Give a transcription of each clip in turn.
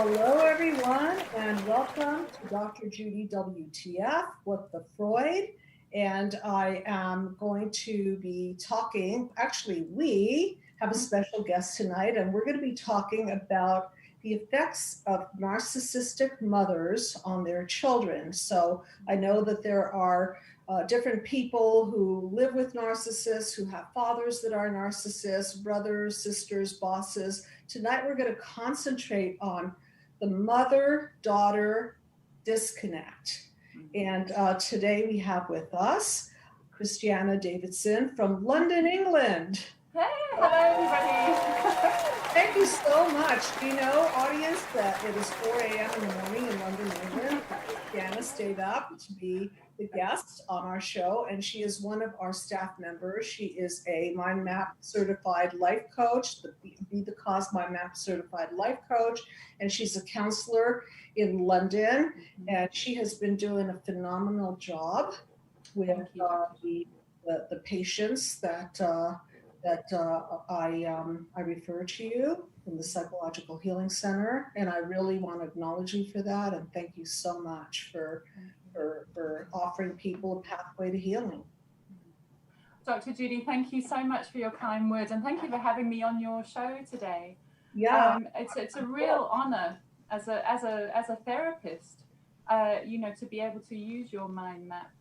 Hello, everyone, and welcome to Dr. Judy WTF, What the Freud. And I am going to be talking, actually, we have a special guest tonight, and we're going to be talking about the effects of narcissistic mothers on their children. So I know that there are different people who live with narcissists, who have fathers that are narcissists, brothers, sisters, bosses. Tonight, we're going to concentrate on the mother-daughter disconnect. And today we have with us Christiana Davidson from London, England. Hey, hello everybody. Thank you so much. You know, audience, that it is 4 a.m. in the morning in London, England. Christiana stayed up to be the guest on our show, and she is one of our staff members. She is a Mind Map certified life coach, the Be the Cause Mind Map certified life coach, and she's a counselor in London, and she has been doing a phenomenal job with the patients that I refer to you from the Psychological Healing Center, and I really want to acknowledge you for that, and thank you so much for offering people a pathway to healing. Dr. Judy, thank you so much for your kind words, and thank you for having me on your show today. Yeah, it's a real honor as a therapist, to be able to use your mind map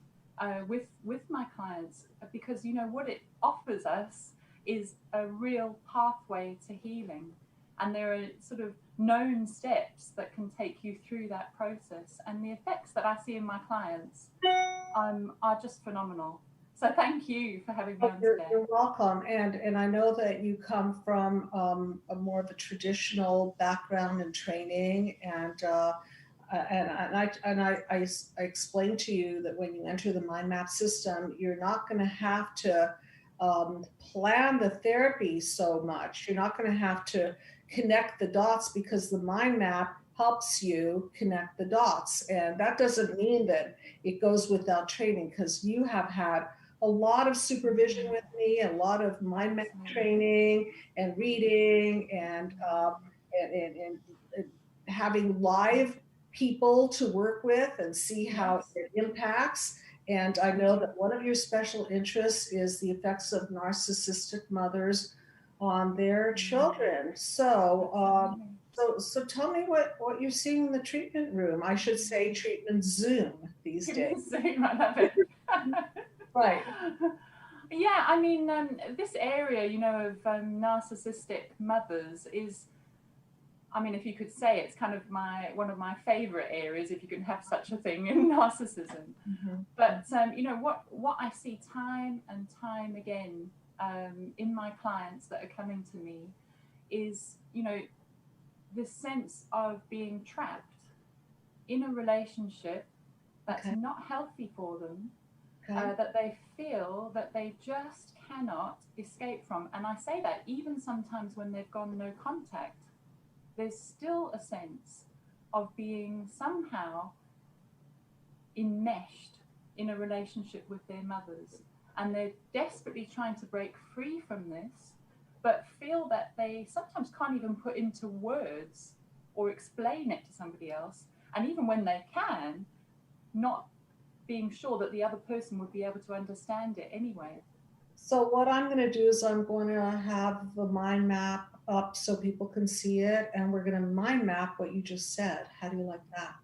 with my clients, because what it offers us is a real pathway to healing, and there are sort of known steps that can take you through that process, and the effects that I see in my clients are just phenomenal. So thank you for having me on today. You're welcome. And I know that you come from a more of a traditional background and training, and I explained to you that when you enter the mind map system, you're not going to have to plan the therapy so much. You're not going to have to connect the dots, because the mind map helps you connect the dots. And that doesn't mean that it goes without training, because you have had a lot of supervision with me, a lot of mind map training and reading, and having live people to work with and see how it impacts. And I know that one of your special interests is the effects of narcissistic mothers on their children. So tell me what you're seeing in the treatment room. I should say treatment Zoom these days. Zoom, I love it. Right. Yeah, I mean, this area, of narcissistic mothers is, I mean, if you could say, it's kind of one of my favorite areas, if you can have such a thing, in narcissism. Mm-hmm. But what I see time and time again in my clients that are coming to me is, this sense of being trapped in a relationship that's not healthy for them, that they feel that they just cannot escape from. And I say that even sometimes when they've gone no contact, there's still a sense of being somehow enmeshed in a relationship with their mothers. And they're desperately trying to break free from this, but feel that they sometimes can't even put into words or explain it to somebody else. And even when they can, not being sure that the other person would be able to understand it anyway. So what I'm going to do is I'm going to have the mind map up so people can see it, and we're going to mind map what you just said. How do you like that?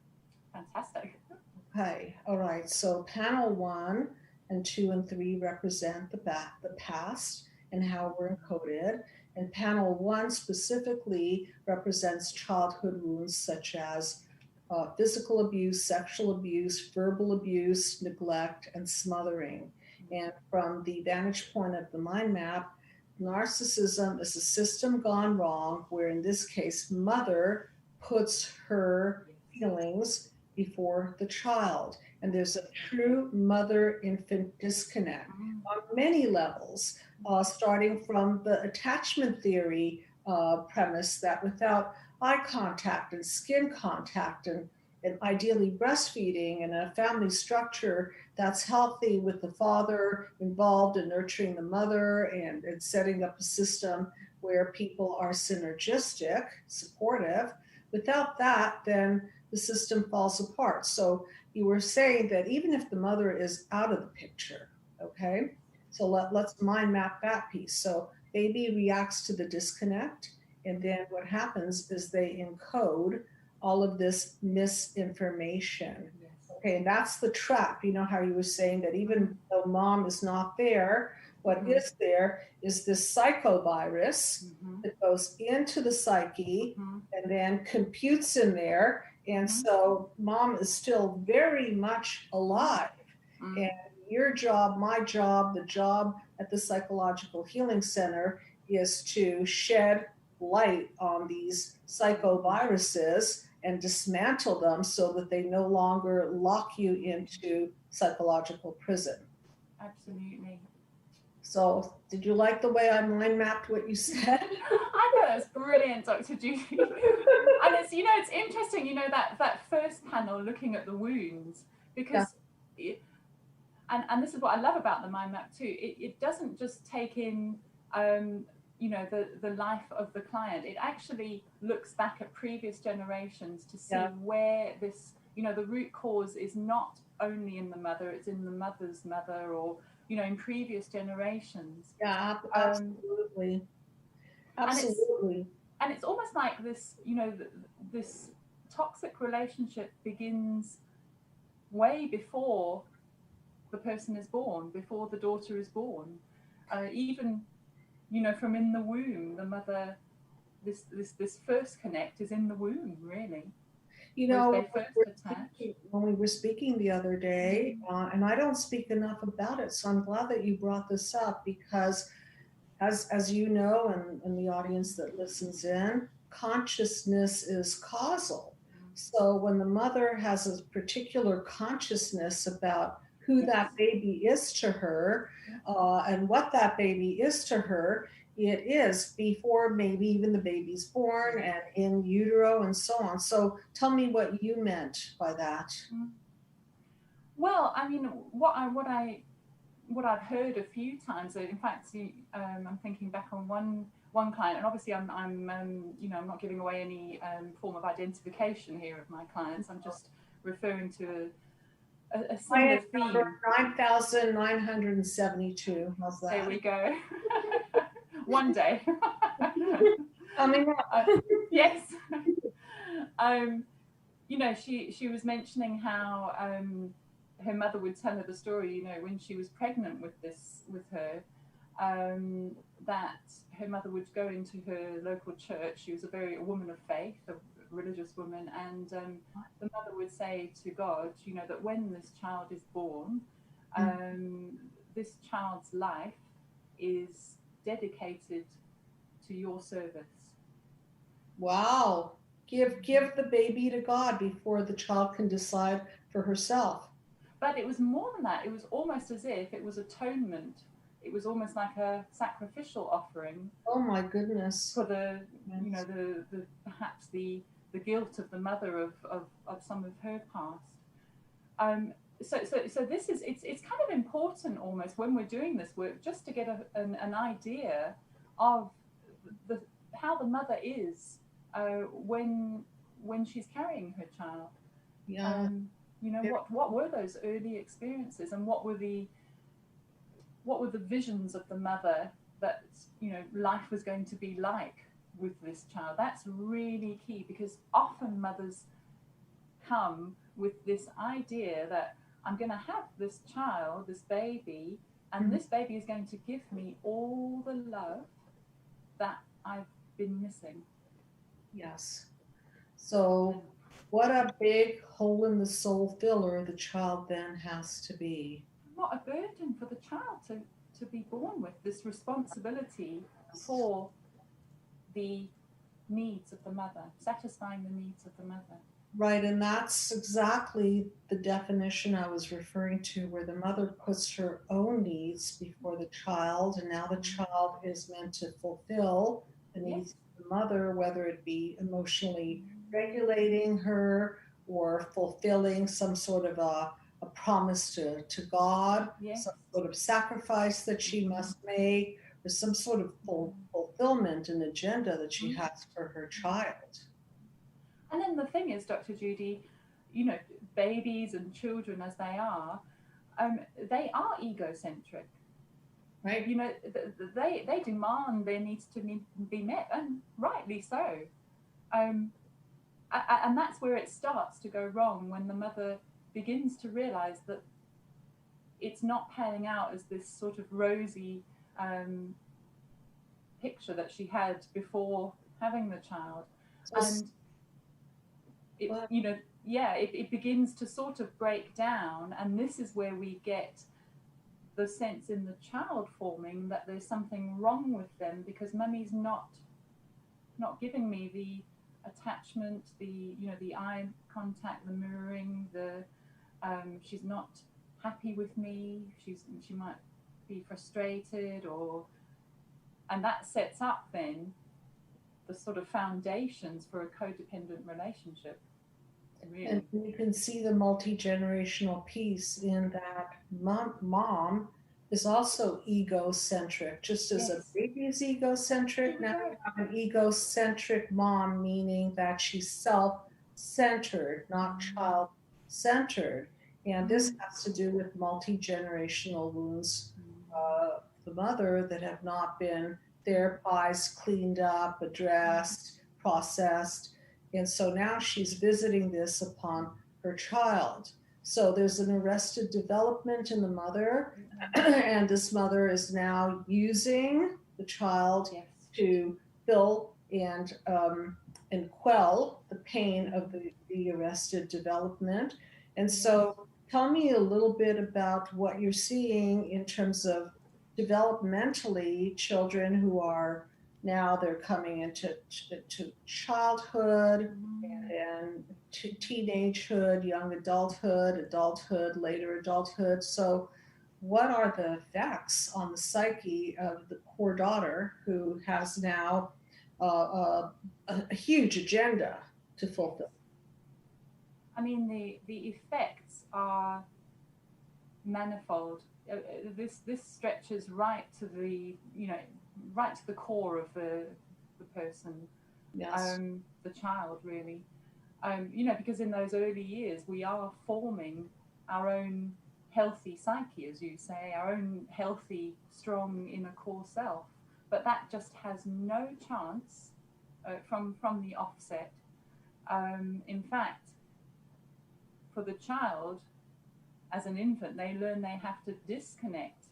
Fantastic. Okay. All right. So panel 1 and 2 and 3 represent the past and how we're encoded. And panel 1 specifically represents childhood wounds such as physical abuse, sexual abuse, verbal abuse, neglect, and smothering. And from the vantage point of the mind map, narcissism is a system gone wrong, where in this case, mother puts her feelings before the child. And there's a true mother-infant disconnect on many levels, starting from the attachment theory premise that without eye contact and skin contact and ideally breastfeeding and a family structure that's healthy with the father involved in nurturing the mother and setting up a system where people are synergistic, supportive, Without that, then the system falls apart. So you were saying that even if the mother is out of the picture, okay, so let's mind map that piece. So baby reacts to the disconnect, and then what happens is they encode all of this misinformation. Yes. Okay, and that's the trap. You know how you were saying that even though mom is not there, what is there is this psychovirus that goes into the psyche and then computes in there. And so mom is still very much alive. And your job, my job, the job at the Psychological Healing Center is to shed light on these psychoviruses and dismantle them so that they no longer lock you into psychological prison. Absolutely. So did you like the way I mind mapped what you said? I thought that was brilliant, Dr. Judy. And it's, you know, it's interesting, you know, that first panel looking at the wounds, because and this is what I love about the mind map too. It doesn't just take in you know, the life of the client. It actually looks back at previous generations to see where this, you know, the root cause is not only in the mother, it's in the mother's mother, or, you know, in previous generations. Yeah, absolutely. Absolutely. And it's almost like this, you know, this toxic relationship begins way before the person is born, before the daughter is born. Even, you know, from in the womb, the mother, this first connect is in the womb, really. You know, when we were speaking the other day, and I don't speak enough about it, so I'm glad that you brought this up, because as you know, and the audience that listens in, consciousness is causal. So when the mother has a particular consciousness about who that baby is to her, and what that baby is to her, it is before maybe even the baby's born and in utero and so on. So tell me what you meant by that. Well, I mean, what I've heard a few times. In fact, I'm thinking back on one client, and obviously I'm you know, I'm not giving away any form of identification here of my clients. I'm just referring to a similar theme. 9,972. How's that? There we go. One day. Coming up. Yes. You know, she was mentioning how her mother would tell her the story, you know, when she was pregnant with her, that her mother would go into her local church. She was a woman of faith, a religious woman, and the mother would say to God, you know, that when this child is born, this child's life is dedicated to your service. Wow. Give the baby to God before the child can decide for herself. But it was more than that. It was almost as if it was atonement. It was almost like a sacrificial offering. Oh my goodness. For the, you know, the perhaps the guilt of the mother of some of her past. So this is, it's kind of important almost when we're doing this work, just to get an idea of how the mother is when she's carrying her child. Yeah. You know, what were those early experiences, and what were the visions of the mother that, you know, life was going to be like with this child? That's really key, because often mothers come with this idea that I'm going to have this child, this baby, and this baby is going to give me all the love that I've been missing. Yes. So what a big hole in the soul filler the child then has to be. What a burden for the child to be born with, this responsibility for the needs of the mother, satisfying the needs of the mother. Right, and that's exactly the definition I was referring to, where the mother puts her own needs before the child, and now the child is meant to fulfill the needs of the mother, whether it be emotionally regulating her or fulfilling some sort of a promise to God, some sort of sacrifice that she must make, or some sort of fulfillment and agenda that she has for her child. And then the thing is, Dr. Judy, babies and children as they are egocentric. Right. They demand their needs to be met, and rightly so. And that's where it starts to go wrong, when the mother begins to realize that it's not panning out as this sort of rosy picture that she had before having the child. And it begins to sort of break down, and this is where we get the sense in the child forming that there's something wrong with them, because mummy's not giving me the attachment, the eye contact, the mirroring, she's not happy with me, she might be frustrated, and that sets up then the sort of foundations for a codependent relationship. Really. And you can see the multi-generational piece in that mom is also egocentric, just as a baby is egocentric. Now we have an egocentric mom, meaning that she's self-centered, not child-centered. And this has to do with multi-generational wounds of the mother that have not been therapized, cleaned up, addressed, processed. And so now she's visiting this upon her child. So there's an arrested development in the mother, and this mother is now using the child to fill and quell the pain of the arrested development. And so tell me a little bit about what you're seeing in terms of developmentally children who are now they're coming into childhood and teenagehood, young adulthood, later adulthood. So what are the effects on the psyche of the poor daughter who has now a huge agenda to fulfill? I mean, the effects are manifold. This stretches right to the core of the person, the child, really. Because in those early years we are forming our own healthy psyche, as you say, our own healthy, strong inner core self. But that just has no chance from the offset. In fact, for the child, as an infant, they learn they have to disconnect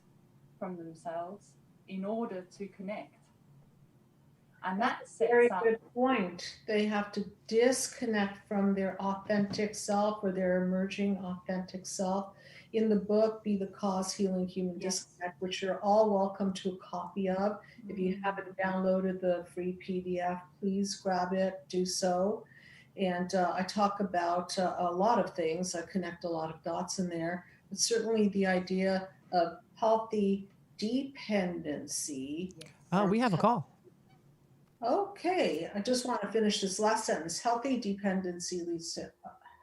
from themselves in order to connect. And that's a very good point. They have to disconnect from their authentic self or their emerging authentic self. In the book, Be the Cause, Healing Human Disconnect, which you're all welcome to a copy of. If you haven't downloaded the free PDF, please grab it, do so. And I talk about a lot of things. I connect a lot of dots in there, but certainly the idea of healthy dependency. Oh, we have a call. Okay, I just want to finish this last sentence. Healthy dependency leads to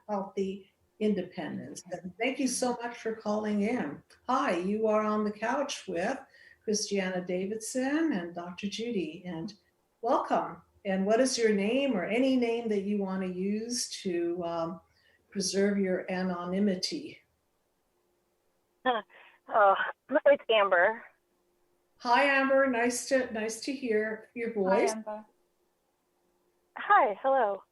healthy independence. And thank you so much for calling in. Hi, you are on the couch with Christiana Davidson and Dr. Judy, and welcome. And what is your name, or any name that you want to use to preserve your anonymity? Oh, it's Amber. Hi, Amber. Nice to hear your voice. Hi, Amber. Hi. Hello.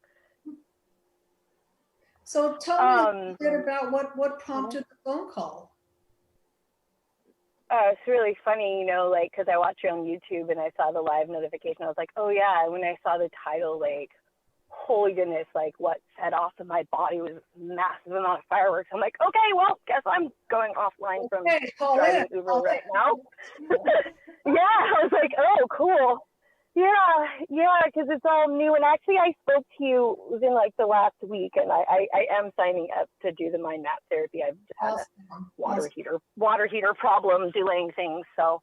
So tell me a little bit about what prompted the phone call. It's really funny, because I watch you on YouTube and I saw the live notification. I was like, oh yeah. And when I saw the title, holy goodness, what set off in my body was massive amount of fireworks. I'm like, okay, well, guess I'm going offline from driving Uber right now. Yeah, I was like, oh, cool. Yeah, because it's all new. And actually, I spoke to you within the last week, and I am signing up to do the mind map therapy. I've just had a water heater problem delaying things. So,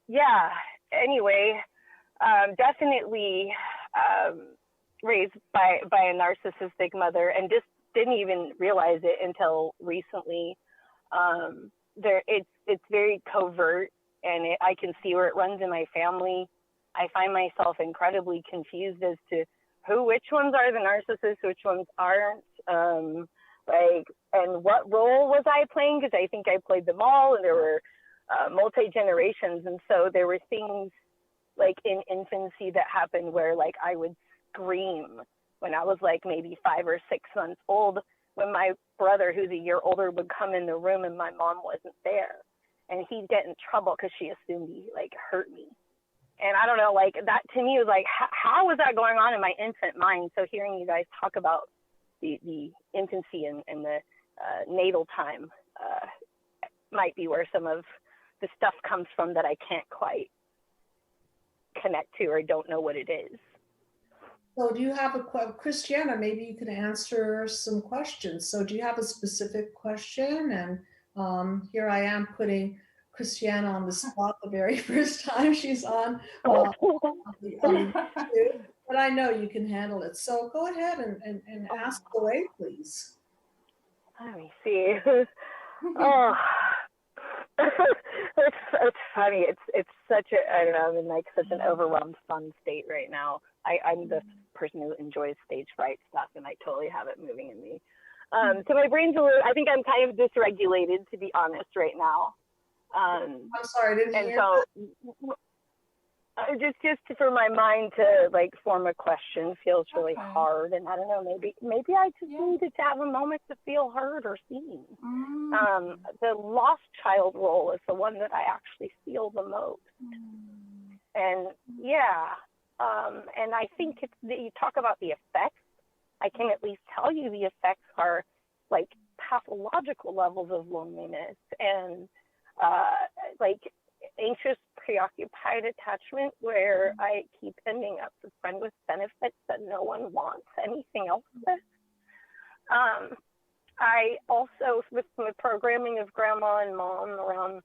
yeah. Anyway, definitely raised by a narcissistic mother, and just didn't even realize it until recently. It's very covert, and I can see where it runs in my family. I find myself incredibly confused as to which ones are the narcissists, which ones aren't, like, and what role was I playing? Because I think I played them all, and there were multi-generations, and so there were things like in infancy that happened where like I would scream when I was like maybe 5 or 6 months old, when my brother, who's a year older, would come in the room and my mom wasn't there, and he'd get in trouble because she assumed he like hurt me. And I don't know, like that to me was like, how was that going on in my infant mind? So hearing you guys talk about the infancy and the natal time might be where some of the stuff comes from that I can't quite connect to or don't know what it is. So do you have Christiana, maybe you can answer some questions. So do you have a specific question? And here I am putting Christiana on the spot the very first time she's on YouTube, but I know you can handle it. So go ahead and ask away, please. Let me see. Oh, it's funny. It's such a, I don't know, I'm in like such an overwhelmed fun state right now. I'm the person who enjoys stage fright stuff, and I totally have it moving in me. So my brain's a little, I think I'm kind of dysregulated, to be honest, right now. I'm sorry, I didn't hear that. Just for my mind to like form a question feels really hard, and I don't know, maybe I just needed to have a moment to feel heard or seen. The lost child role is the one that I actually feel the most, and and I think you talk about the effects. I can at least tell you the effects are like pathological levels of loneliness and like anxious, preoccupied attachment, where I keep ending up with friend with benefits that no one wants anything else with. I also, with the programming of grandma and mom around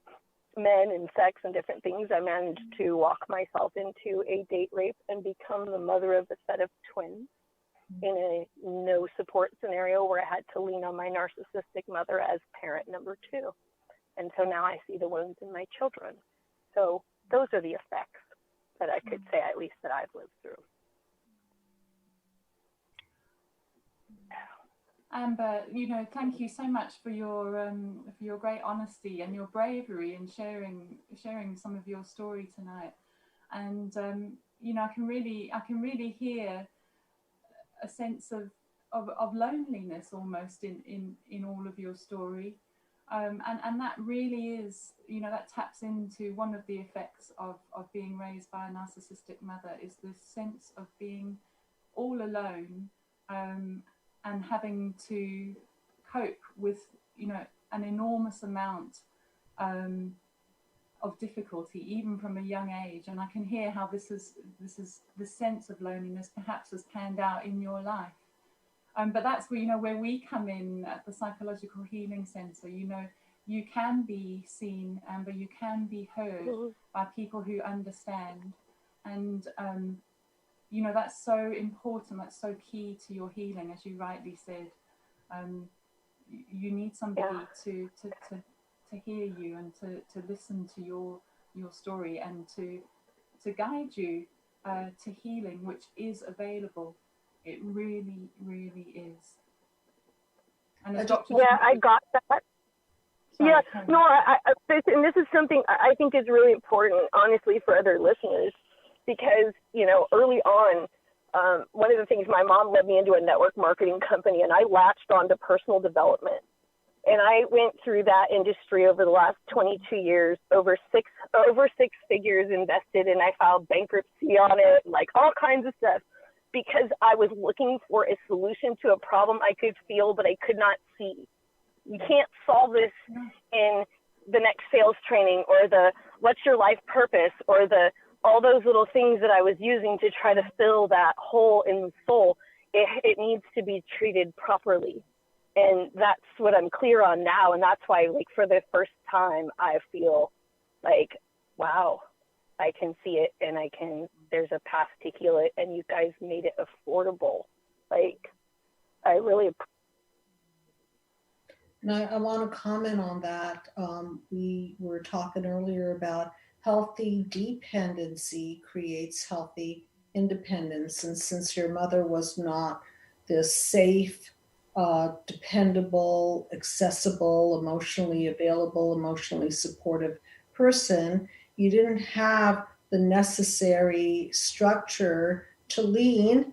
men and sex and different things, I managed to walk myself into a date rape and become the mother of a set of twins in a no support scenario where I had to lean on my narcissistic mother as parent number 2. And so now I see the wounds in my children. So those are the effects that I could say, at least, that I've lived through. Amber, thank you so much for your great honesty and your bravery in sharing some of your story tonight. And I can really hear a sense of loneliness almost in all of your story. And that really is, that taps into one of the effects of being raised by a narcissistic mother, is this sense of being all alone and having to cope with, an enormous amount of difficulty, even from a young age. And I can hear how this is the sense of loneliness perhaps has panned out in your life. But that's where, where we come in at the Psychological Healing Center. You can be seen, Amber, you can be heard by people who understand. And, that's so important, that's so key to your healing, as you rightly said. You need somebody to hear you and to listen to your story and to guide you to healing, which is available. It really, really is. And I got that. Sorry, no, this is something I think is really important, honestly, for other listeners, because, early on, one of the things, my mom led me into a network marketing company, and I latched onto personal development. And I went through that industry over the last 22 years, over six figures invested, and I filed bankruptcy on it, like all kinds of stuff, because I was looking for a solution to a problem I could feel, but I could not see. You can't solve this in the next sales training or the what's your life purpose or all those little things that I was using to try to fill that hole in the soul. It needs to be treated properly. And that's what I'm clear on now. And that's why, like, for the first time, I feel like, wow, I can see it, and there's a path to heal it, and you guys made it affordable. Like, I really And I want to comment on that. We were talking earlier about healthy dependency creates healthy independence. And since your mother was not this safe, dependable, accessible, emotionally available, emotionally supportive person, you didn't have the necessary structure to lean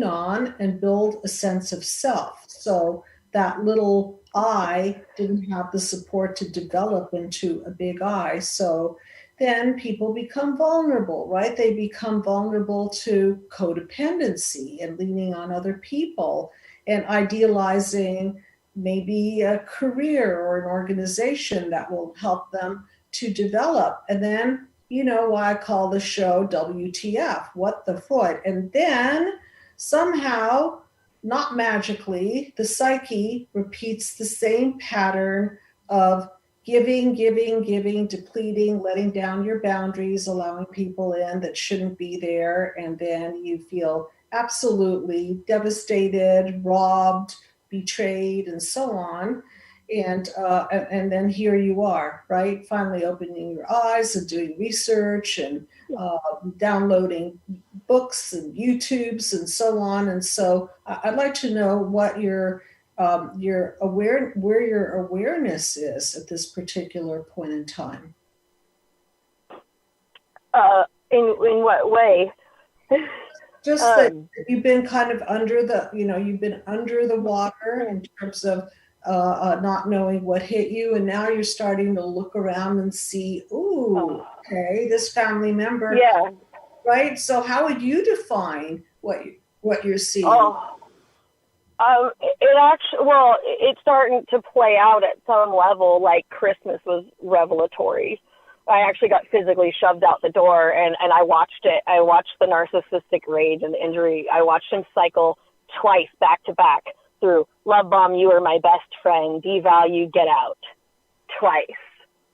on and build a sense of self. So that little I didn't have the support to develop into a big I. So then people become vulnerable, right? They become vulnerable to codependency and leaning on other people and idealizing maybe a career or an organization that will help them to develop. And then, why I call the show WTF, what the foot. And then somehow, not magically, the psyche repeats the same pattern of giving, depleting, letting down your boundaries, allowing people in that shouldn't be there. And then you feel absolutely devastated, robbed, betrayed, and so on. And then here you are, right? Finally opening your eyes and doing research and downloading books and YouTubes and so on. And so I'd like to know what where your awareness is at this particular point in time. In what way? Just that you've been kind of you've been under the water in terms of not knowing what hit you, and now you're starting to look around and see, okay, this family member, yeah, right? So how would you define what you're seeing? It's starting to play out at some level. Like Christmas was revelatory. I actually got physically shoved out the door, and I watched it. I watched the narcissistic rage and the injury. I watched him cycle twice back to back through love bomb, you are my best friend, devalue, get out, twice.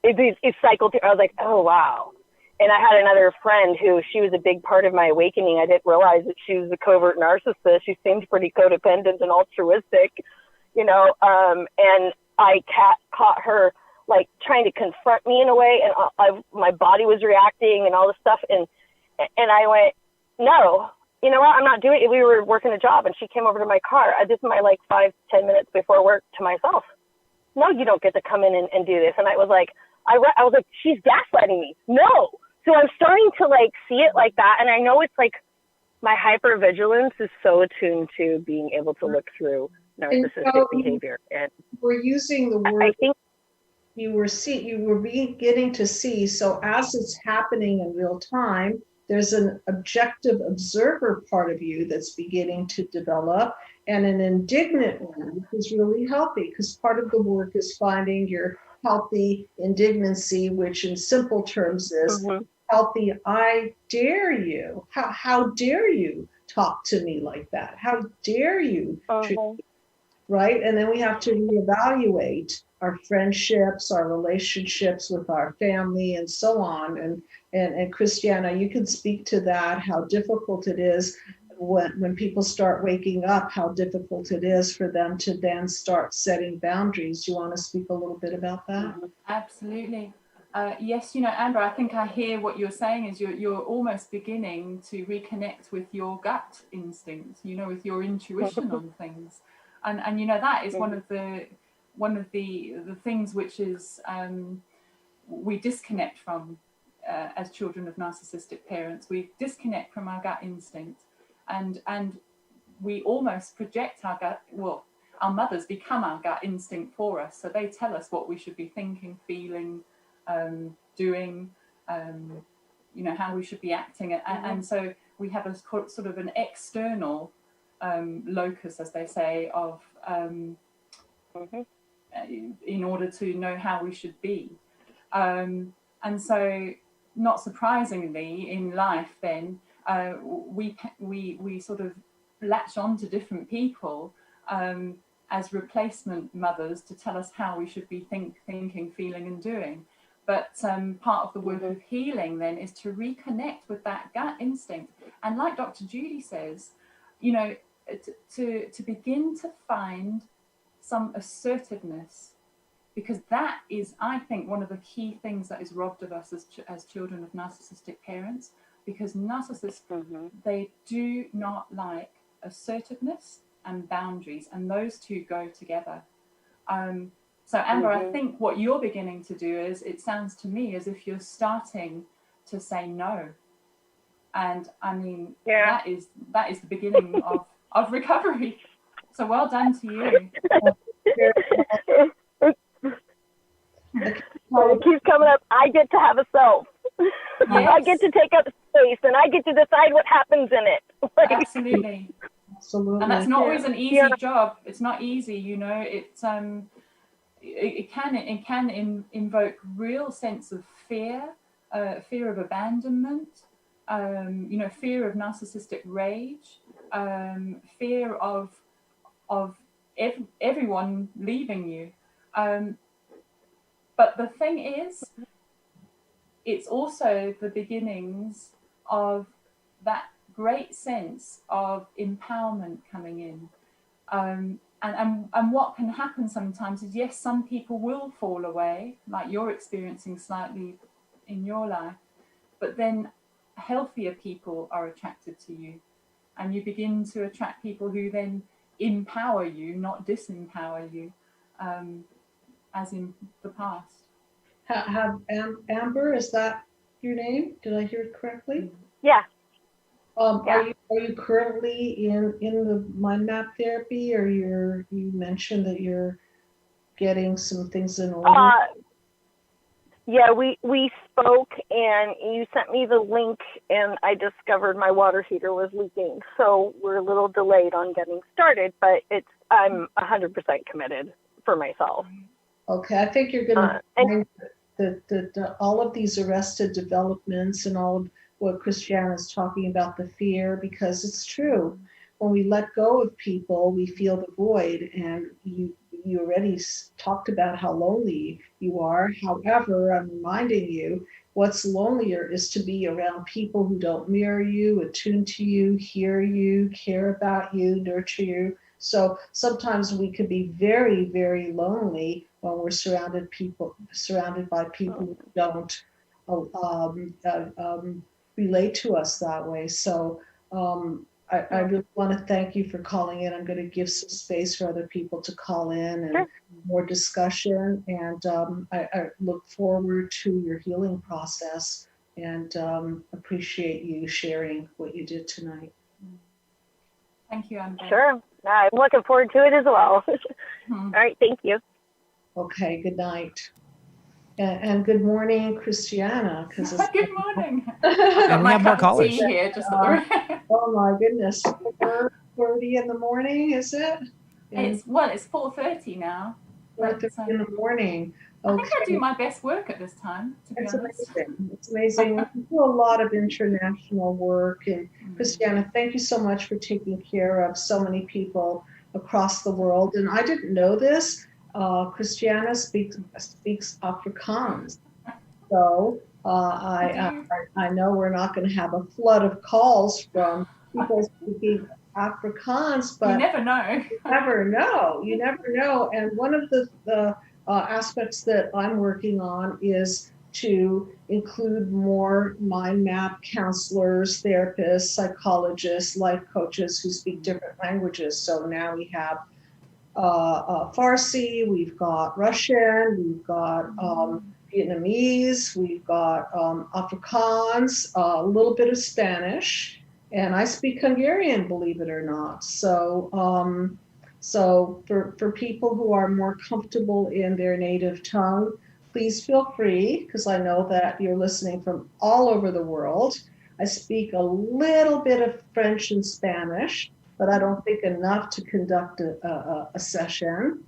It cycled through. I was like, oh, wow. And I had another friend who, she was a big part of my awakening. I didn't realize that she was a covert narcissist. She seemed pretty codependent and altruistic, and I caught her like trying to confront me in a way, and my body was reacting and all this stuff. And I went, no, you know what? I'm not doing it. We were working a job, and she came over to my car. This is my 5-10 minutes before work to myself. No, you don't get to come in and do this. And I was like, I was like, she's gaslighting me. No. So I'm starting to see it like that. And I know it's my hypervigilance is so attuned to being able to look through narcissistic behavior. And we're using the word, I think you were beginning to see. So as it's happening in real time, there's an objective observer part of you that's beginning to develop, and an indignant one, which is really healthy, because part of the work is finding your healthy indignancy, which in simple terms is healthy, I dare you. How dare you talk to me like that? How dare you treat me? Right? And then we have to reevaluate our friendships, our relationships with our family, and so on. And Christiana, you can speak to that, how difficult it is when people start waking up, how difficult it is for them to then start setting boundaries. Do you want to speak a little bit about that? Absolutely. Yes, Amber, I think I hear what you're saying is you're almost beginning to reconnect with your gut instinct, with your intuition on things. And that is one of the things which is we disconnect from as children of narcissistic parents. We disconnect from our gut instinct, and we almost project our gut. Well, our mothers become our gut instinct for us, so they tell us what we should be thinking, feeling, doing, how we should be acting, and so we have a sort of an external locus, as they say, of in order to know how we should be, and so not surprisingly in life then we sort of latch on to different people as replacement mothers to tell us how we should be thinking, feeling and doing. But part of the work of healing then is to reconnect with that gut instinct, and like Dr. Judy says, to begin to find some assertiveness, because that is, I think, one of the key things that is robbed of us as children of narcissistic parents. because narcissists, they do not like assertiveness and boundaries, and those two go together. So Amber, I think what you're beginning to do is, it sounds to me as if you're starting to say no. And I mean, that is the beginning of recovery. So well done to you. It keeps coming up. I get to have a self. Yes. I get to take up space, and I get to decide what happens in it. Absolutely. Absolutely. And that's not always an easy job. It's not easy, you know. It's it can invoke real sense of fear, fear of abandonment, you know, fear of narcissistic rage, fear of everyone leaving you. But the thing is, it's also the beginnings of that great sense of empowerment coming in. And what can happen sometimes is, yes, some people will fall away, like you're experiencing slightly in your life, but then healthier people are attracted to you, and you begin to attract people who then empower you, not disempower you, as in the past. Amber, is that your name? Did I hear it correctly? Yeah. Are you currently in the mind map therapy, or you mentioned that you're getting some things in order? Yeah, we spoke, and you sent me the link, and I discovered my water heater was leaking, so we're a little delayed on getting started, but I'm 100% committed for myself. Okay, I think you're going to find that all of these arrested developments and all of what Christiana is talking about, the fear, because it's true. When we let go of people, we feel the void, and you already talked about how lonely you are. However, I'm reminding you, what's lonelier is to be around people who don't mirror you, attune to you, hear you, care about you, nurture you. So sometimes we could be very, very lonely when we're surrounded by people who don't relate to us that way. So I really want to thank you for calling in. I'm going to give some space for other people to call in and more discussion. And I look forward to your healing process, and appreciate you sharing what you did tonight. Thank you, Amber. Sure. I'm looking forward to it as well. All right. Thank you. Okay. Good night. And good morning, Christiana. Good morning. And we have more callers. Here, oh my goodness, 4:30 in the morning, is it? It's 4:30 now. 4:30 in the morning. Okay. I think I do my best work at this time, to be honest. It's amazing. We do a lot of international work. And Christiana, thank you so much for taking care of so many people across the world. And I didn't know this. Christiana speaks Afrikaans. So I know we're not going to have a flood of calls from people speaking Afrikaans, but you never know. You never know. And one of the aspects that I'm working on is to include more mind map counselors, therapists, psychologists, life coaches who speak different languages. So now we have Farsi, we've got Russian, we've got Vietnamese, we've got Afrikaans, a little bit of Spanish, and I speak Hungarian, believe it or not. So so for people who are more comfortable in their native tongue, please feel free, because I know that you're listening from all over the world. I speak a little bit of French and Spanish, but I don't think enough to conduct a session.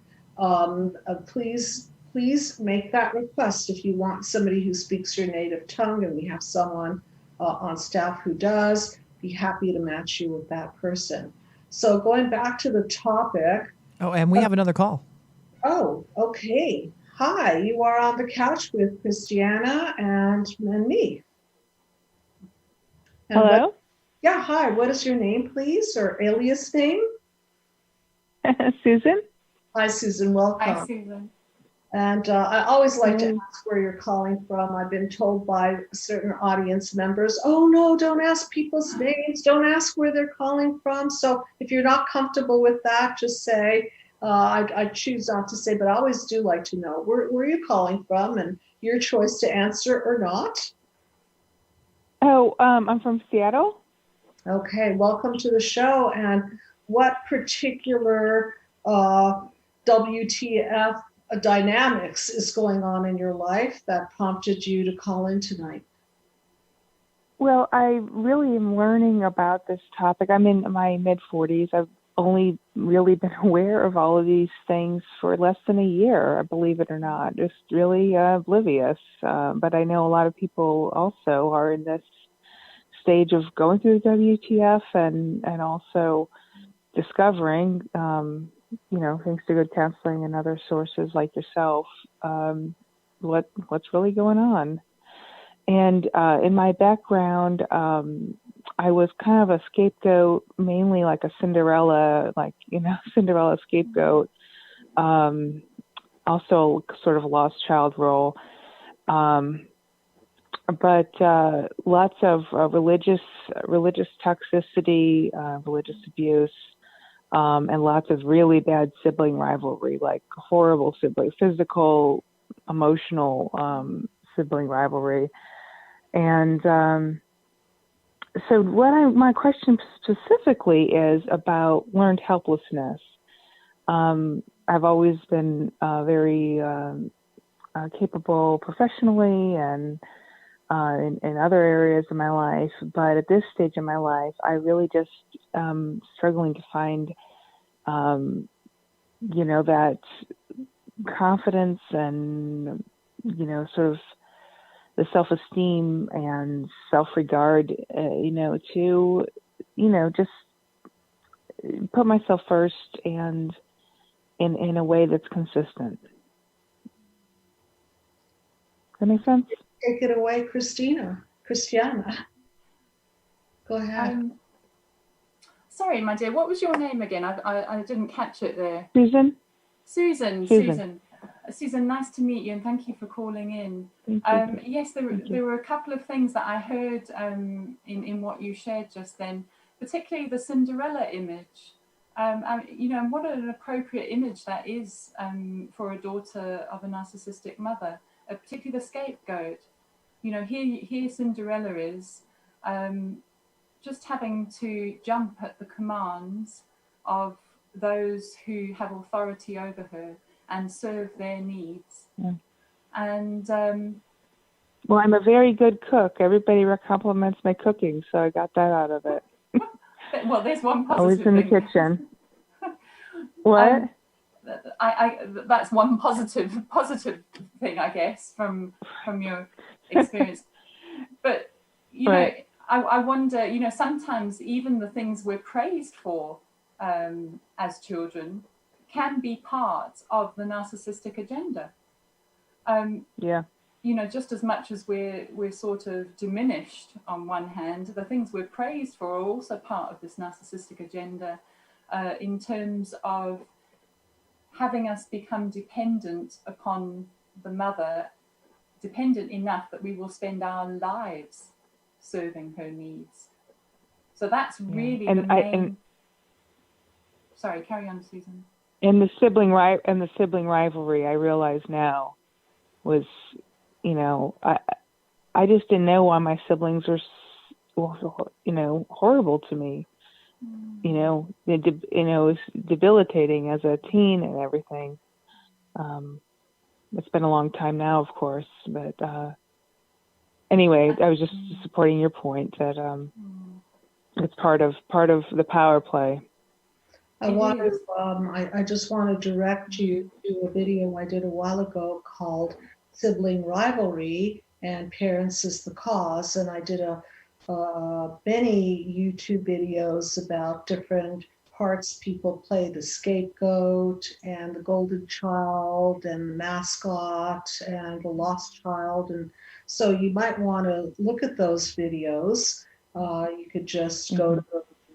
Please make that request if you want somebody who speaks your native tongue, and we have someone on staff who does. Be happy to match you with that person. So going back to the topic. Oh, and we have another call. Oh, okay. Hi, you are on the couch with Christiana and me. And hello? Hi. What is your name, please, or alias name? Susan. Hi, Susan. Welcome. Hi, Susan. And I always like to ask where you're calling from. I've been told by certain audience members, oh no, don't ask people's names, don't ask where they're calling from. So if you're not comfortable with that, just say, I choose not to say, but I always do like to know where you're calling from and your choice to answer or not. Oh, I'm from Seattle. Okay, welcome to the show. And what particular WTF dynamics is going on in your life that prompted you to call in tonight? Well, I really am learning about this topic. I'm in my mid-40s. I've only really been aware of all of these things for less than a year, believe it or not, just really oblivious. But I know a lot of people also are in this stage of going through the WTF and also discovering, thanks to good counseling and other sources like yourself, what's really going on. And in my background, I was kind of a scapegoat, mainly like a Cinderella scapegoat. Also sort of a lost child role. But lots of religious toxicity, religious abuse, and lots of really bad sibling rivalry, like horrible physical, emotional sibling rivalry. And so my question specifically is about learned helplessness. I've always been very capable professionally and in other areas of my life, but at this stage in my life, I really just struggling to find, that confidence and, sort of the self-esteem and self-regard, to, just put myself first and in a way that's consistent. Does that make sense? Take it away, Christiana. Go ahead. Sorry, my dear, what was your name again? I didn't catch it there. Susan. Susan, nice to meet you, and thank you for calling in. Yes, there were a couple of things that I heard in what you shared just then, particularly the Cinderella image. And what an appropriate image that is for a daughter of a narcissistic mother, particularly the scapegoat. Here Cinderella is just having to jump at the commands of those who have authority over her and serve their needs. Yeah. And well, I'm a very good cook. Everybody compliments my cooking, so I got that out of it. Well, there's one positive always in the kitchen. What? That's one positive thing, I guess, from your experience. But right. I wonder, sometimes even the things we're praised for as children can be part of the narcissistic agenda. Yeah. Just as much as we're sort of diminished on one hand, the things we're praised for are also part of this narcissistic agenda in terms of having us become dependent upon the mother, dependent enough that we will spend our lives serving her needs. So that's really the main... Sorry, carry on, Susan. And the sibling rivalry, I realize now, was, I just didn't know why my siblings were, horrible to me. It was debilitating as a teen and everything. It's been a long time now, of course, but anyway, I was just supporting your point that it's part of the power play. I just want to direct you to a video I did a while ago called Sibling Rivalry and Parents is the Cause. And I did many YouTube videos about different parts people play, the scapegoat and the golden child and the mascot and the lost child. And so you might want to look at those videos. You could just go to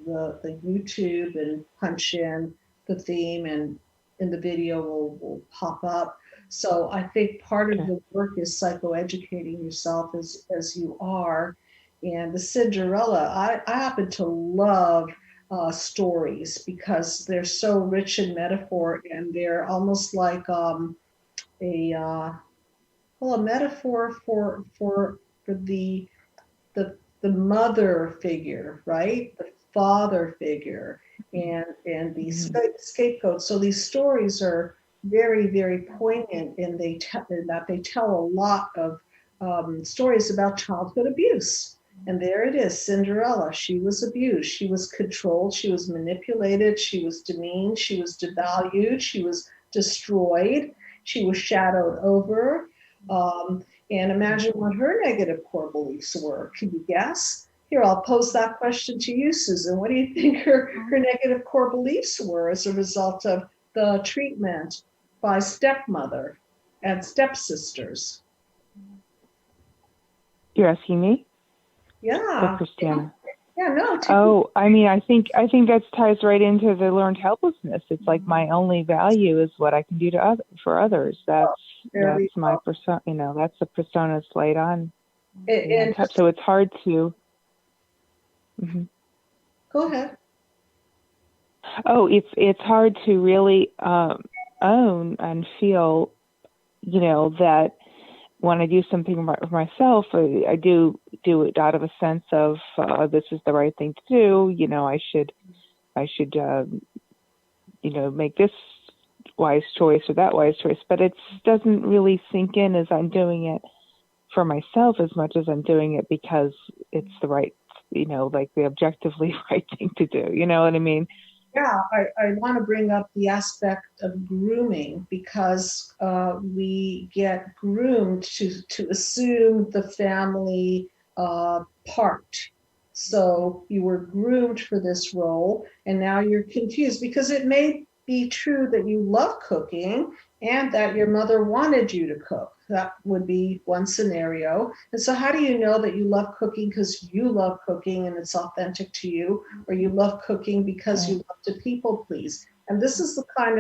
the YouTube and punch in the theme, and in the video will pop up. So I think part of Okay. the work is psychoeducating yourself as you are. And the Cinderella, I happen to love stories because they're so rich in metaphor, and they're almost like a well, a metaphor for the mother figure, right? The father figure, and the Mhm. scapegoat. So these stories are very poignant, and in that they tell a lot of stories about childhood abuse. And there it is, Cinderella. She was abused. She was controlled. She was manipulated. She was demeaned. She was devalued. She was destroyed. She was shadowed over. Um, and imagine what her negative core beliefs were. Can you guess? Here, I'll pose that question to you, Susan. What do you think her negative core beliefs were as a result of the treatment by stepmother and stepsisters? You're asking me or Yeah, Christiana? yeah, no. Oh, I mean, I think that ties right into the learned helplessness. It's like my only value is what I can do for others. There That's we my go. persona. That's the persona laid on me on And top. So it's hard to. Mhm. go ahead. Oh, it's hard to really own and feel, that when I do something for myself, I do it out of a sense of this is the right thing to do. I should make this wise choice or that wise choice. But it doesn't really sink in as I'm doing it for myself as much as I'm doing it because it's the right, like the objectively right thing to do. You know what I mean? Yeah, I want to bring up the aspect of grooming because we get groomed to assume the family part. So you were groomed for this role, and now you're confused because it may be true that you love cooking and that your mother wanted you to cook. That would be one scenario. And so, how do you know that you love cooking because you love cooking and it's authentic to you, or you love cooking because you love to people please? And this is the kind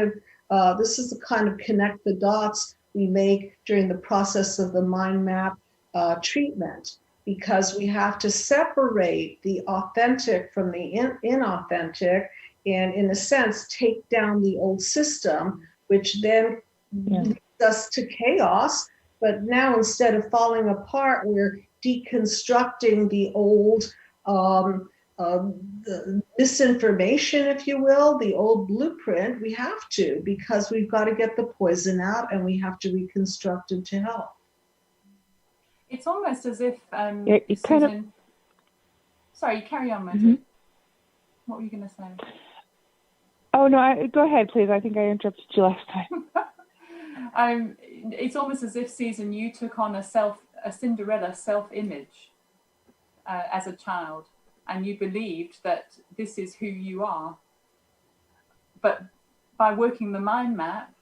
of connect the dots we make during the process of the mind map treatment, because we have to separate the authentic from the inauthentic, and in a sense take down the old system, which then leads us to chaos. But now, instead of falling apart, we're deconstructing the old the misinformation, if you will, the old blueprint. We have to, because we've got to get the poison out, and we have to reconstruct it to help. It's almost as if it kind of. Susan. Sorry, carry on, Maggie. Mhm. What were you going to say? Oh no, go ahead, please. I think I interrupted you last time. It's almost as if, Susan, you took on a Cinderella self-image as a child, and you believed that this is who you are. But by working the mind map,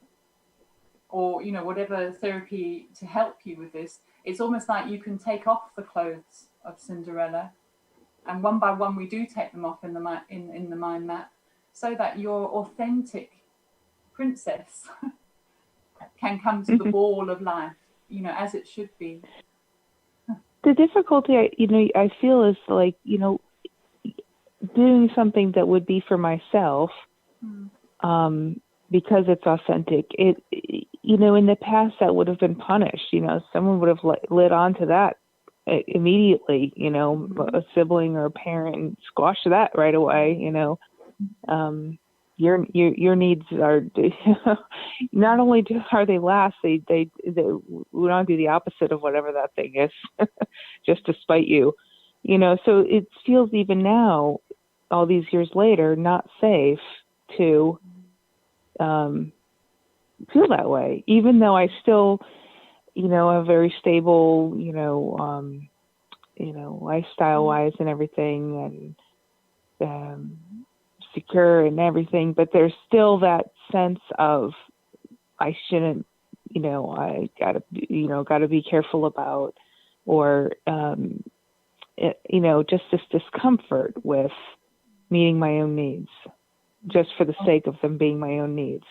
or whatever therapy to help you with this, it's almost like you can take off the clothes of Cinderella, and one by one we do take them off in the mind map, so that your authentic princess can come to the ball of life, as it should be. The difficulty, I feel is like, doing something that would be for myself, because it's authentic. In the past that would have been punished. Someone would have lit onto that immediately. A sibling or a parent, squash that right away. Your needs are not only are they last, they would not do the opposite of whatever that thing is, just to spite you. So it feels even now, all these years later, not safe to feel that way, even though I still, a very stable, lifestyle wise and everything, and secure and everything, but there's still that sense of I shouldn't, I gotta be careful about, or just this discomfort with meeting my own needs, just for the sake of them being my own needs.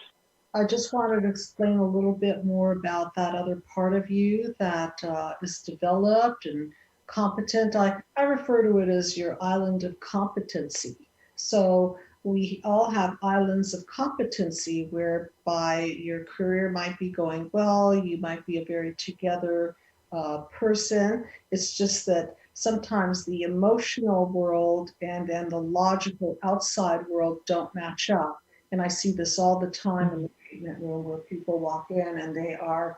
I just wanted to explain a little bit more about that other part of you that is developed and competent. I refer to it as your island of competency. So we all have islands of competency whereby your career might be going well, you might be a very together person. It's just that sometimes the emotional world and the logical outside world don't match up. And I see this all the time in the treatment room where people walk in and they are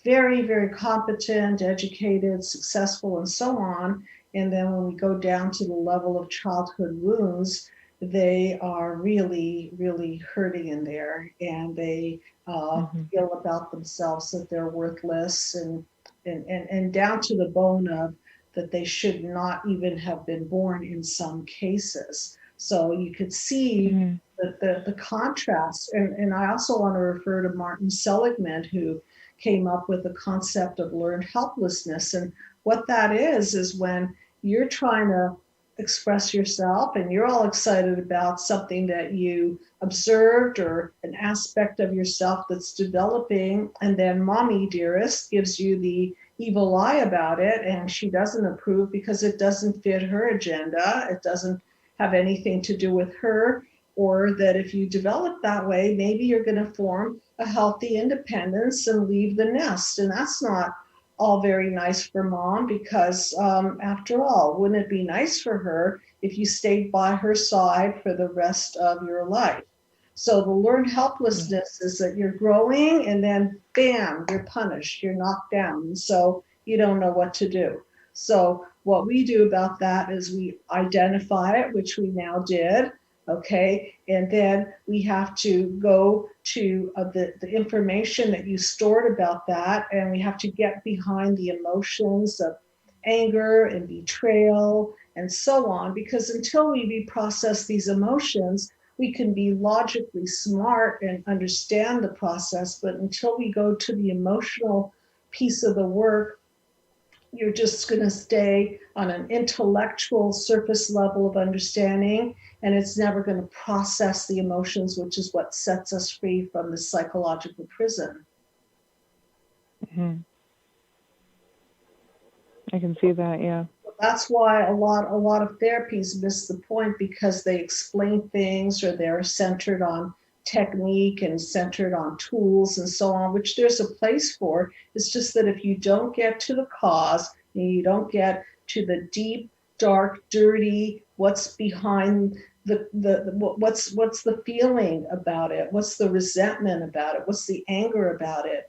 very, very competent, educated, successful, and so on. And then when we go down to the level of childhood wounds, they are really, really hurting in there, and they feel about themselves that they're worthless, and down to the bone of that they should not even have been born in some cases. So you could see the contrast. And I also want to refer to Martin Seligman, who came up with the concept of learned helplessness. And what that is when you're trying to express yourself and you're all excited about something that you observed or an aspect of yourself that's developing, and then mommy dearest gives you the evil eye about it, and she doesn't approve because it doesn't fit her agenda, it doesn't have anything to do with her, or that if you develop that way, maybe you're going to form a healthy independence and leave the nest. And that's not all very nice for mom, because after all, wouldn't it be nice for her if you stayed by her side for the rest of your life? So the learned helplessness is that you're growing and then bam, you're punished, you're knocked down. And so you don't know what to do. So what we do about that is we identify it, which we now did, okay? And then we have to go to the information that you stored about that, and we have to get behind the emotions of anger and betrayal and so on, because until we reprocess these emotions, we can be logically smart and understand the process, but until we go to the emotional piece of the work, you're just going to stay on an intellectual surface level of understanding, and it's never going to process the emotions, which is what sets us free from the psychological prison. I can see that, yeah. That's why a lot of therapies miss the point, because they explain things or they're centered on technique and centered on tools and so on, which there's a place for. It's just that if you don't get to the cause and you don't get to the deep, dark, dirty, what's behind what's the feeling about it, what's the resentment about it, what's the anger about it,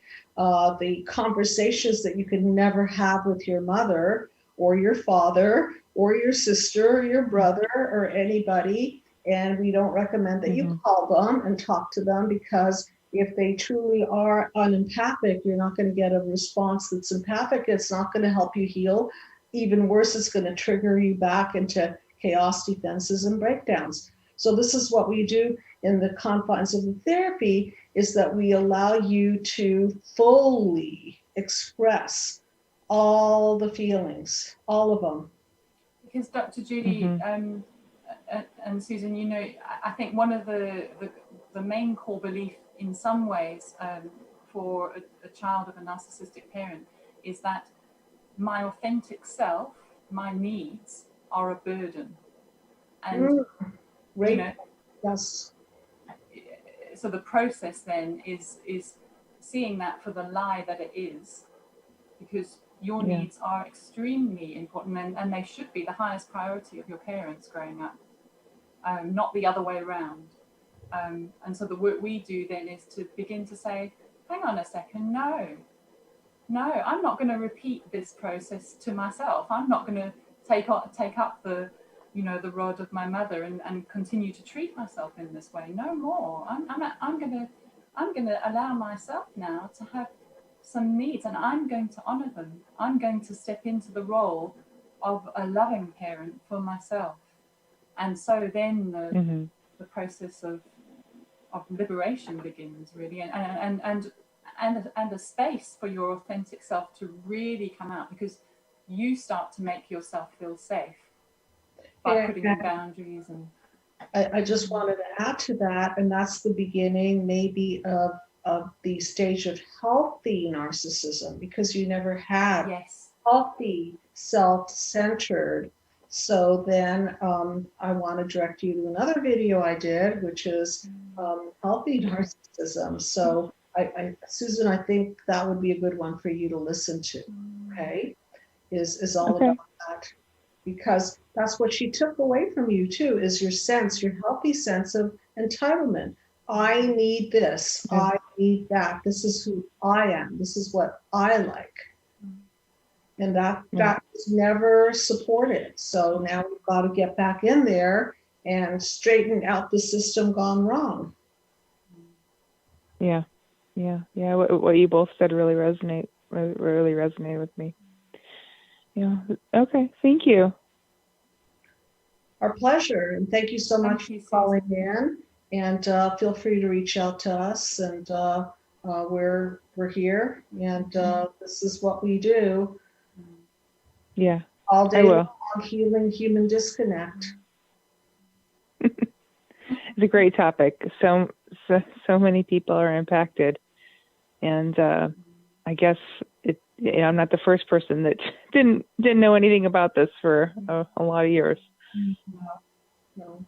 the conversations that you could never have with your mother or your father or your sister or your brother or anybody. And we don't recommend that you call them and talk to them, because if they truly are unempathic, you're not going to get a response that's empathic. It's not going to help you heal. Even worse, it's going to trigger you back into chaos, defenses, and breakdowns. So this is what we do in the confines of the therapy, is that we allow you to fully express all the feelings, all of them. Because Dr. Judy and Susan, you know, I think one of the main core belief in some ways for a child of a narcissistic parent is that my authentic self, my needs, are a burden. And Right. You know, Yes. so the process then is seeing that for the lie that it is, because your needs are extremely important, and they should be the highest priority of your parents growing up, not the other way around. And so the work we do then is to begin to say, hang on a second, no, I'm not going to repeat this process to myself. I'm not going to take up the rod of my mother and continue to treat myself in this way. No more. I'm going to allow myself now to have some needs, and I'm going to honor them. I'm going to step into the role of a loving parent for myself. And so then the process of liberation begins, really, and a space for your authentic self to really come out, because you start to make yourself feel safe by putting in boundaries. And I just wanted to add to that, and that's the beginning maybe of the stage of healthy narcissism, because you never had Yes. healthy, self-centered. So then I want to direct you to another video I did, which is healthy narcissism. So Susan, I think that would be a good one for you to listen to. Okay, is all Okay. about that, because that's what she took away from you too, is your healthy sense of entitlement. I need this. Yeah. I need that. This is who I am. This is what I like. And that was never supported. So now we've got to get back in there and straighten out the system gone wrong. Yeah. What you both said really resonated with me. Yeah. Okay. Thank you. Our pleasure. And thank you so much you, for calling in. And feel free to reach out to us. And we're here. And this is what we do. Yeah. All day I will. long, healing human disconnect. It's a great topic. So many people are impacted, and I guess I'm not the first person that didn't know anything about this for a lot of years. No.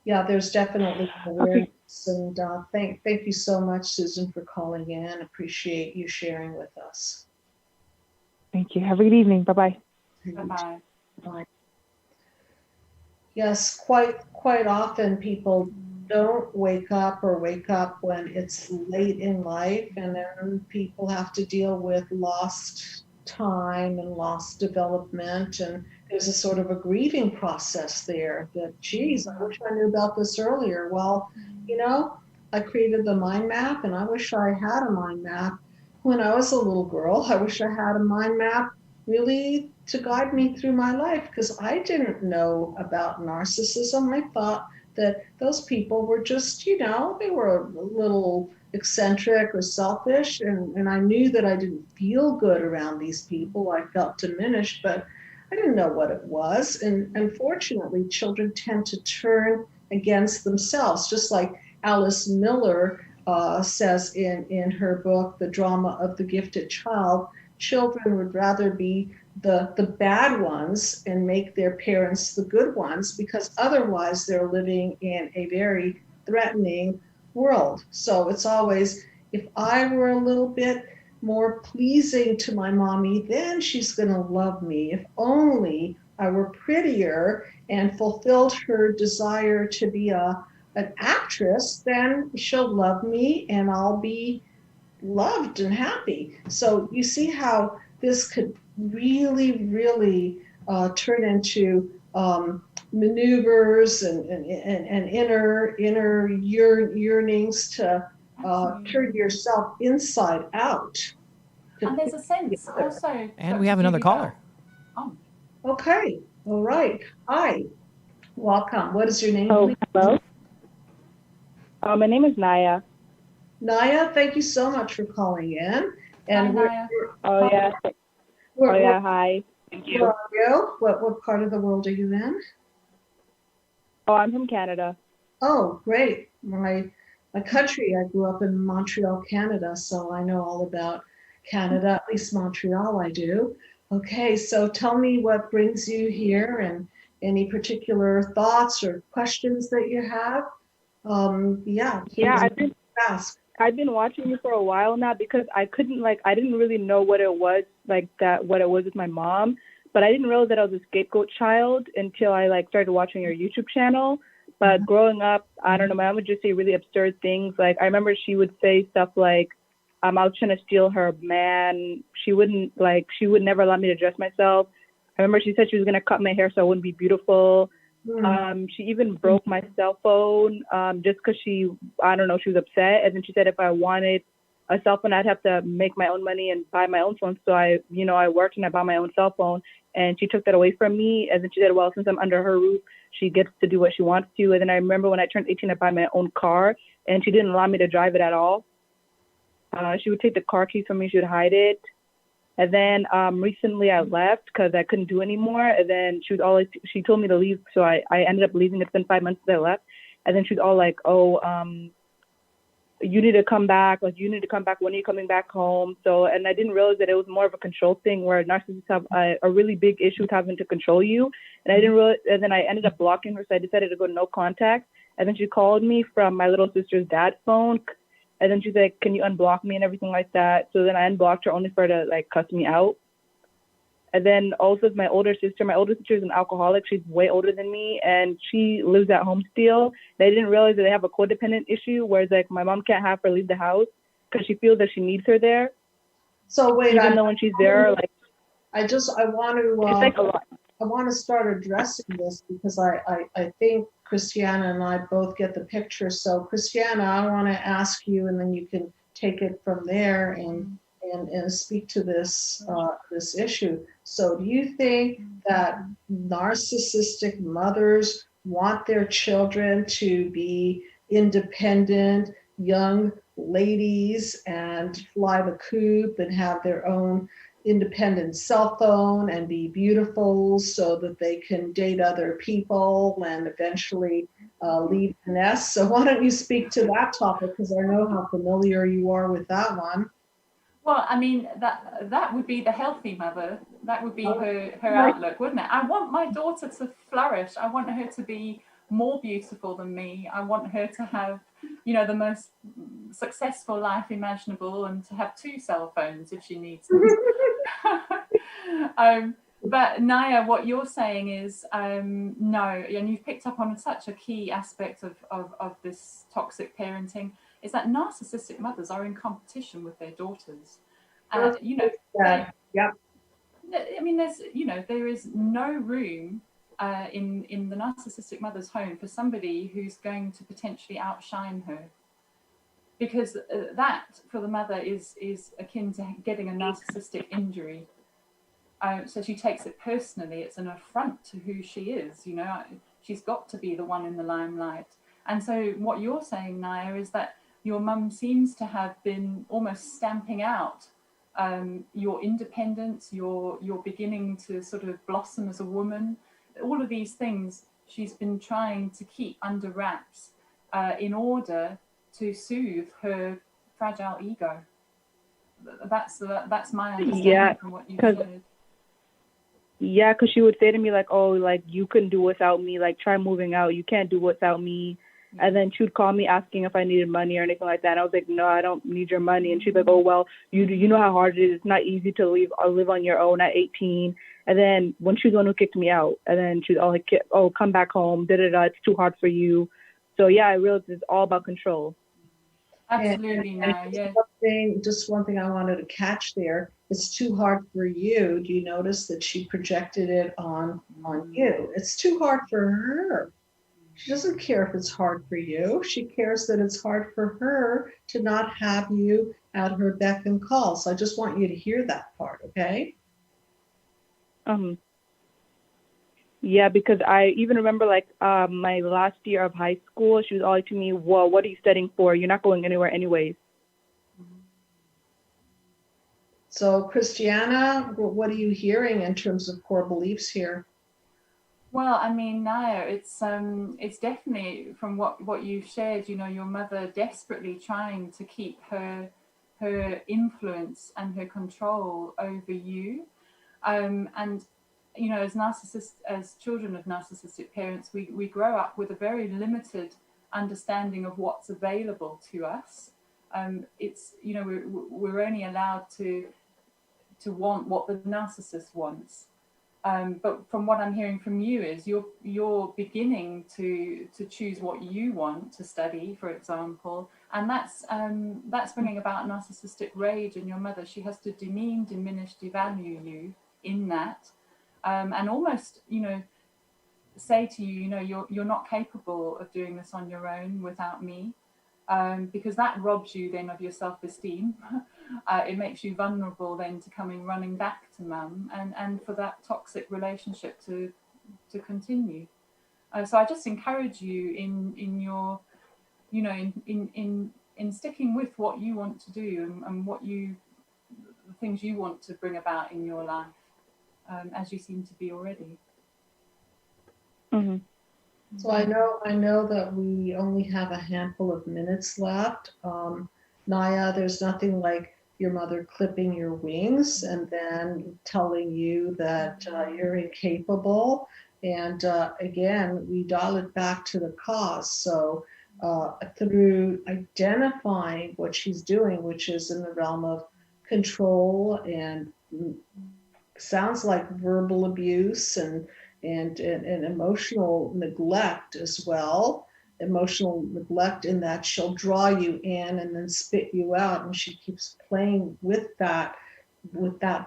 Yeah, there's definitely awareness. And thank you so much, Susan, for calling in. Appreciate you sharing with us. Thank you. Have a good evening. Bye-bye. Bye-bye. Bye. Yes, quite often people don't wake up when it's late in life, and then people have to deal with lost time and lost development, and there's a sort of a grieving process there that, geez, I wish I knew about this earlier. Well, I created the mind map, and I wish I had a mind map when I was a little girl. I wish I had a mind map really to guide me through my life, because I didn't know about narcissism. I thought that those people were just, they were a little eccentric or selfish, and I knew that I didn't feel good around these people. I felt diminished, but I didn't know what it was. And unfortunately, children tend to turn against themselves, just like Alice Miller says in her book, The Drama of the Gifted Child. Children would rather be the bad ones and make their parents the good ones, because otherwise they're living in a very threatening world. So it's always, if I were a little bit more pleasing to my mommy, then she's going to love me. If only I were prettier and fulfilled her desire to be an actress, then she'll love me and I'll be loved and happy. So you see how this could really, really turn into maneuvers and inner yearnings to turn yourself inside out. And there's a sense also. And we have another caller. Oh. Okay. All right. Hi. Welcome. What is your name? Oh, please? hello. My name is Naya. Naya, thank you so much for calling in. And Hi, Naya. Oh yeah. Hi. Thank you. Where are you? What part of the world are you in? Oh, I'm from Canada. Oh, great. My country, I grew up in Montreal, Canada, so I know all about Canada, at least Montreal I do. Okay, so tell me what brings you here and any particular thoughts or questions that you have. Yeah, I've been watching you for a while now, because I didn't really know what it was with my mom, but I didn't realize that I was a scapegoat child until I started watching your YouTube channel. But growing up, I don't know, my mom would just say really absurd things. Like, I remember she would say stuff like, I was trying to steal her man. She would never allow me to dress myself. I remember she said she was going to cut my hair so I wouldn't be beautiful. She even broke my cell phone just because she was upset. And then she said if I wanted a cell phone, I'd have to make my own money and buy my own phone. So I worked and I bought my own cell phone, and she took that away from me. And then she said, well, since I'm under her roof, she gets to do what she wants to. And then I remember when I turned 18, I bought my own car, and she didn't allow me to drive it at all. She would take the car keys from me. She would hide it. And then recently I left because I couldn't do anymore. And then she told me to leave. So I ended up leaving. It's been 5 months that I left. And then she was all like, you need to come back, like you need to come back, when are you coming back home? So, and I didn't realize that it was more of a control thing where narcissists have a really big issue with having to control you. And I didn't realize, and then I ended up blocking her, so I decided to go no contact. And then she called me from my little sister's dad's phone, and then she's like, can you unblock me and everything like that? So then I unblocked her only for her to like cuss me out. And then also my older sister is an alcoholic. She's way older than me, and she lives at home still. They didn't realize that they have a codependent issue, whereas like my mom can't have her leave the house because she feels that she needs her there. So wait, even though when she's there, like I want to it's like a lot. I want to start addressing this because I think Christiana and I both get the picture. So Christiana, I want to ask you, and then you can take it from there and speak to this this issue. So do you think that narcissistic mothers want their children to be independent young ladies and fly the coop and have their own independent cell phone and be beautiful so that they can date other people and eventually leave the nest? So why don't you speak to that topic, because I know how familiar you are with that one. Well, I mean, that would be the healthy mother. That would be her outlook, wouldn't it? I want my daughter to flourish. I want her to be more beautiful than me. I want her to have, you know, the most successful life imaginable and to have 2 cell phones if she needs them. But Naya, what you're saying is no, and you've picked up on such a key aspect of this toxic parenting, is that narcissistic mothers are in competition with their daughters. You know, yep. I mean, there is no room in the narcissistic mother's home for somebody who's going to potentially outshine her, because that for the mother is akin to getting a narcissistic injury. So she takes it personally. It's an affront to who she is. You know, she's got to be the one in the limelight. And so what you're saying, Naya, is that your mum seems to have been almost stamping out your independence, your beginning to sort of blossom as a woman. All of these things she's been trying to keep under wraps in order to soothe her fragile ego. That's my understanding from what you said. Yeah, because she would say to me like, oh, like you couldn't do without me, like try moving out, you can't do without me. And then she would call me asking if I needed money or anything like that. And I was like, no, I don't need your money. And she'd be like, oh, well, you know how hard it is. It's not easy to live on your own at 18. And then when she was the one who kicked me out, and then she's all like, oh, come back home, it's too hard for you. So yeah, I realized it's all about control. Absolutely, Just one thing I wanted to catch there. It's too hard for you. Do you notice that she projected it on you? It's too hard for her. She doesn't care if it's hard for you. She cares that it's hard for her to not have you at her beck and call. So I just want you to hear that part, okay? Yeah, because I even remember like my last year of high school, she was always to me, well, what are you studying for? You're not going anywhere anyways. So Christiana, what are you hearing in terms of core beliefs here? Well, I mean, Naya, it's definitely from what you've shared, you know, your mother desperately trying to keep her influence and her control over you. And, you know, as children of narcissistic parents, we grow up with a very limited understanding of what's available to us. It's, you know, we're only allowed to want what the narcissist wants. But from what I'm hearing from you is you're beginning to choose what you want to study, for example, and that's bringing about narcissistic rage in your mother. She has to demean, diminish, devalue you in that, and almost, you know, say to you, you know, you're not capable of doing this on your own without me, because that robs you then of your self-esteem. It makes you vulnerable then to coming running back to mum and for that toxic relationship to continue. So I just encourage you in your, you know, in sticking with what you want to do and the things you want to bring about in your life, as you seem to be already. Mm-hmm. So I know that we only have a handful of minutes left. Naya, there's nothing like your mother clipping your wings and then telling you that you're incapable. And again, we dial it back to the cause. So through identifying what she's doing, which is in the realm of control and sounds like verbal abuse and emotional neglect as well. Emotional neglect in that she'll draw you in and then spit you out, and she keeps playing with that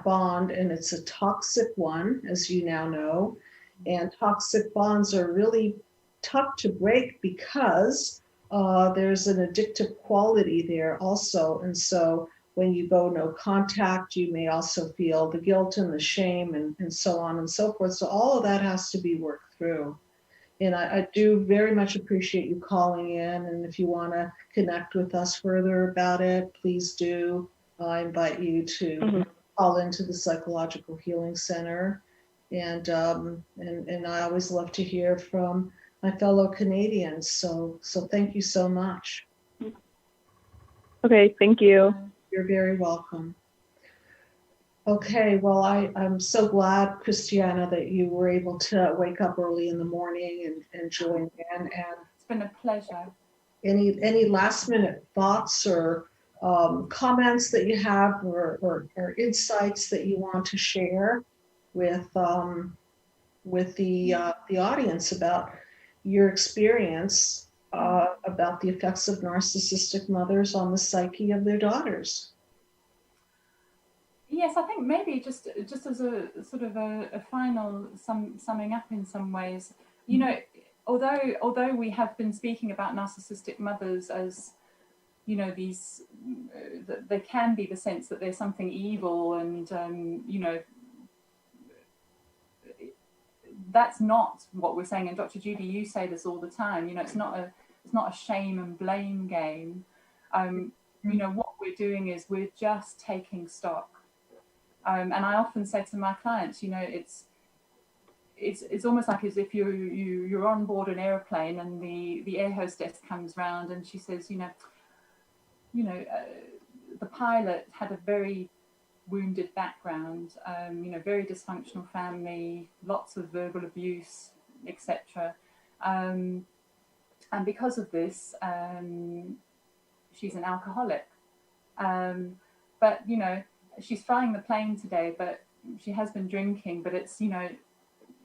bond, and it's a toxic one, as you now know. And toxic bonds are really tough to break because there's an addictive quality there also. And so when you go no contact, you may also feel the guilt and the shame and so on and so forth. So all of that has to be worked through. And I do very much appreciate you calling in. And if you want to connect with us further about it, please do. I invite you to call into the Psychological Healing Center. And I always love to hear from my fellow Canadians. So thank you so much. Okay, thank you. You're very welcome. Okay, well, I'm so glad, Christiana, that you were able to wake up early in the morning and join in. And it's been a pleasure. Any last minute thoughts or comments that you have or insights that you want to share with the audience about your experience about the effects of narcissistic mothers on the psyche of their daughters? Yes, I think maybe just as a sort of a final summing up in some ways, you know, although we have been speaking about narcissistic mothers as, you know, these, there can be the sense that there's something evil and, you know, that's not what we're saying. And Dr. Judy, you say this all the time, you know, it's not a shame and blame game. You know, what we're doing is we're just taking stock. And I often say to my clients, you know, it's almost like as if you're on board an airplane and the air hostess comes round and she says, you know, the pilot had a very wounded background, you know, very dysfunctional family, lots of verbal abuse, etc. And because of this, she's an alcoholic. But, you know, she's flying the plane today, but she has been drinking, but it's, you know,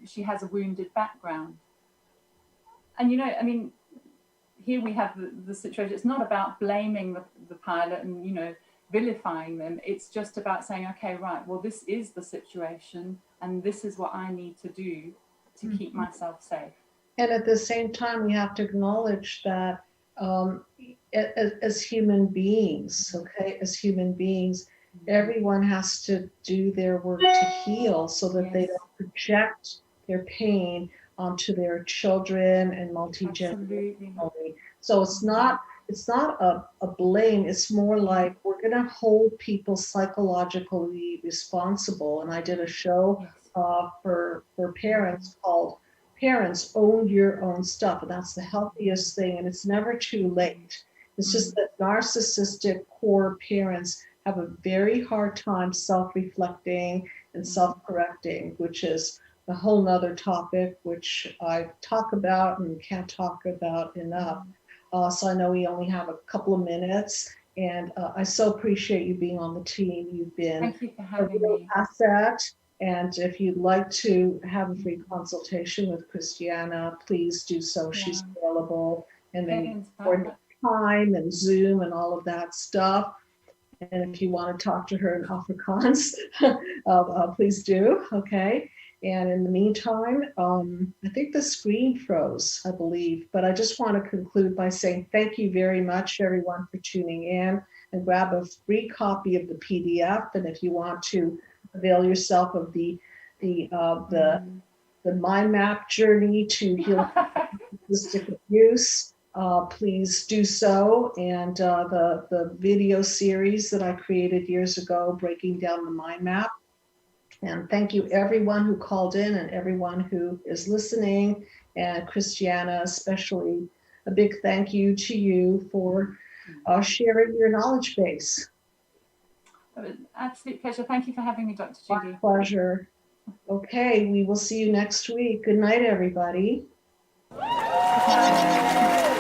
she has a wounded background. And, you know, I mean, here we have the situation. It's not about blaming the pilot and, you know, vilifying them. It's just about saying, okay, right, well, this is the situation and this is what I need to do to keep myself safe. And at the same time, we have to acknowledge that as human beings, okay, as human beings, everyone has to do their work to heal so that they don't project their pain onto their children and multi-generationally. So it's not a blame. It's more like we're going to hold people psychologically responsible. And I did a show for parents called Parents Own Your Own Stuff. And that's the healthiest thing. And it's never too late. It's just that narcissistic core parents have a very hard time self-reflecting and self-correcting, which is a whole nother topic, which I talk about and can't talk about enough. So I know we only have a couple of minutes, and I so appreciate you being on the team. You've been Thank you for having me. Asset. And if you'd like to have a free consultation with Christiana, please do so. She's available. And then for time and Zoom and all of that stuff. And if you want to talk to her in Afrikaans, please do. Okay. And in the meantime, I think the screen froze, I believe. But I just want to conclude by saying thank you very much, everyone, for tuning in. And grab a free copy of the PDF. And if you want to avail yourself of the mind map journey to heal narcissistic abuse, please do so. And the video series that I created years ago, breaking down the mind map, And thank you everyone who called in and everyone who is listening. And Christiana, especially a big thank you to you for sharing your knowledge base. It was an absolute pleasure. Thank you for having me, Dr. Judy. My pleasure. Okay, we will see you next week. Good night, everybody. Good night.